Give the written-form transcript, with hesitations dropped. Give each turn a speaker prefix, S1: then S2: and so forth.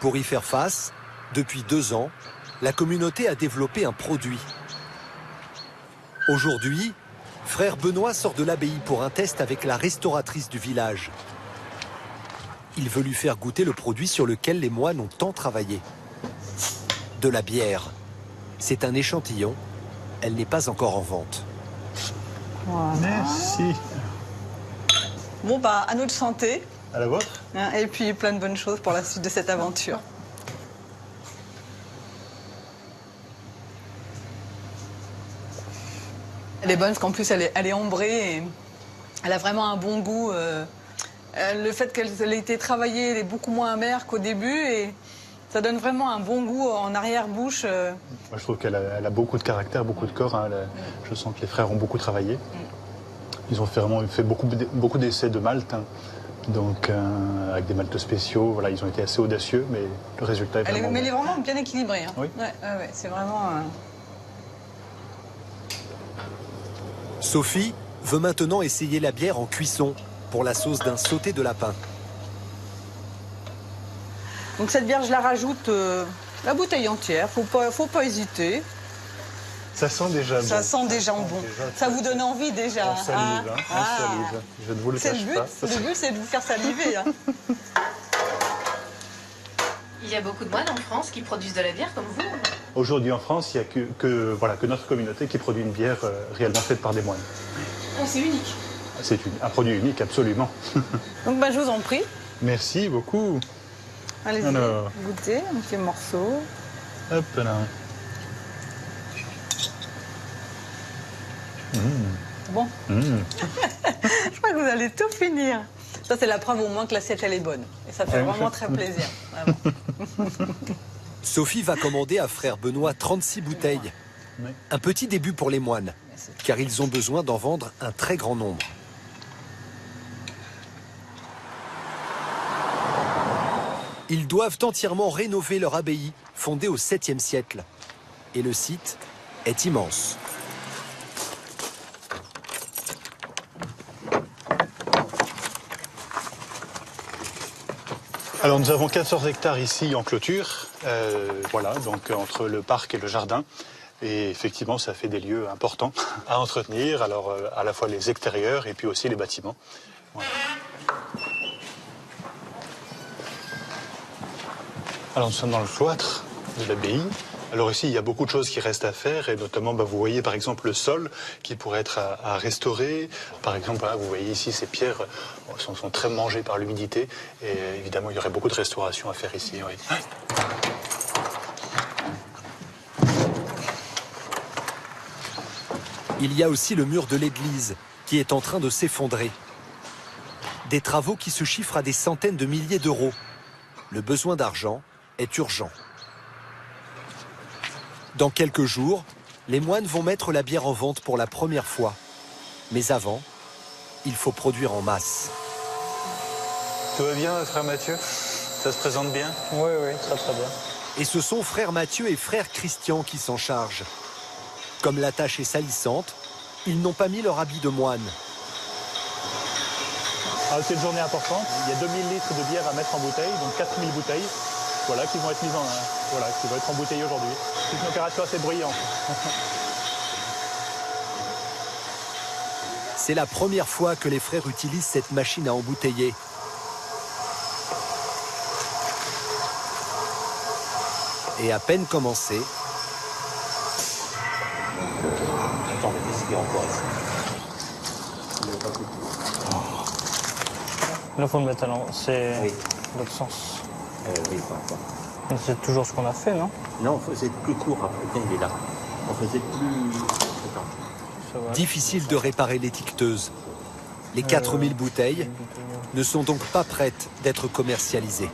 S1: Pour y faire face, depuis 2 ans, la communauté a développé un produit. Aujourd'hui, frère Benoît sort de l'abbaye pour un test avec la restauratrice du village. Il veut lui faire goûter le produit sur lequel les moines ont tant travaillé. De la bière. C'est un échantillon. Elle n'est pas encore en vente.
S2: Voilà.
S3: Merci.
S2: Bon, bah, à notre santé.
S3: À la vôtre.
S2: Hein, et puis plein de bonnes choses pour la suite de cette aventure. Elle est bonne parce qu'en plus elle est ambrée et elle a vraiment un bon goût. Le fait qu'elle ait été travaillée, elle est beaucoup moins amère qu'au début et ça donne vraiment un bon goût en arrière-bouche.
S3: Moi, je trouve qu'elle a beaucoup de caractère, beaucoup de corps. Hein. Je sens que les frères ont beaucoup travaillé. Ils ont vraiment fait beaucoup d'essais de malt, hein. Donc avec des maltes spéciaux. Voilà, ils ont été assez audacieux, mais le résultat est vraiment
S2: Mais elle est vraiment bien équilibrée. Hein.
S3: Oui.
S2: Ouais, c'est vraiment...
S1: Sophie veut maintenant essayer la bière en cuisson pour la sauce d'un sauté de lapin.
S2: Donc cette bière, je la rajoute la bouteille entière. Faut pas hésiter.
S3: Ça sent déjà bon.
S2: Ça sent déjà bon. Ça vous donne envie déjà.
S3: On salive, hein. On salive. Je ne vous le cache pas.
S2: Le but, c'est de vous faire saliver. Hein.
S4: Il y a beaucoup de moines en France qui produisent de la bière comme vous.
S3: Aujourd'hui en France, il n'y a que notre communauté qui produit une bière réellement faite par des moines.
S4: Oh, c'est unique.
S3: C'est un produit unique, absolument.
S2: Donc bah, je vous en prie.
S3: Merci beaucoup.
S2: Allez-y,
S3: Alors.
S2: goûtez un petit morceau.
S3: Hop là.
S2: Bon. Je crois que vous allez tout finir. Ça, c'est la preuve au moins que l'assiette, elle est bonne. Et ça fait vraiment très plaisir. Vraiment.
S1: Sophie va commander à frère Benoît 36 bouteilles.
S3: Oui.
S1: Un petit début pour les moines, car ils ont besoin d'en vendre un très grand nombre. Ils doivent entièrement rénover leur abbaye, fondée au 7e siècle. Et le site est immense.
S3: Alors nous avons 14 hectares ici en clôture, voilà, donc entre le parc et le jardin. Et effectivement, ça fait des lieux importants à entretenir, alors à la fois les extérieurs et puis aussi les bâtiments. Voilà. Alors nous sommes dans le cloître de l'abbaye. Alors ici, il y a beaucoup de choses qui restent à faire, et notamment, vous voyez par exemple le sol qui pourrait être à restaurer. Par exemple, voilà, vous voyez ici, ces pierres sont très mangées par l'humidité, et évidemment, il y aurait beaucoup de restauration à faire ici. Oui.
S1: Il y a aussi le mur de l'église qui est en train de s'effondrer. Des travaux qui se chiffrent à des centaines de milliers d'euros. Le besoin d'argent est urgent. Dans quelques jours, les moines vont mettre la bière en vente pour la première fois. Mais avant, il faut produire en masse.
S3: Tout va bien, frère Mathieu? Ça se présente bien?
S5: Oui, très très bien.
S1: Et ce sont frère Mathieu et frère Christian qui s'en chargent. Comme la tâche est salissante, ils n'ont pas mis leur habit de moine.
S3: Alors, c'est une journée importante. Il y a 2000 litres de bière à mettre en bouteille, donc 4000 bouteilles. Voilà, qui vont être mises qui vont être embouteillées aujourd'hui. C'est une opération assez bruyante.
S1: C'est la première fois que les frères utilisent cette machine à embouteiller. Et à peine commencé...
S5: Attends, mais qu'est-ce qu'il y a encore ici? Là, il faut le mettre à l'envers. C'est l'autre sens.
S6: Oui, pas.
S5: C'est toujours ce qu'on a fait, non?
S6: Non, on faisait plus court après, quand il est là. On faisait plus... Attends.
S1: Difficile de réparer l'étiqueteuse. Les 4000 bouteilles ne sont donc pas prêtes d'être commercialisées.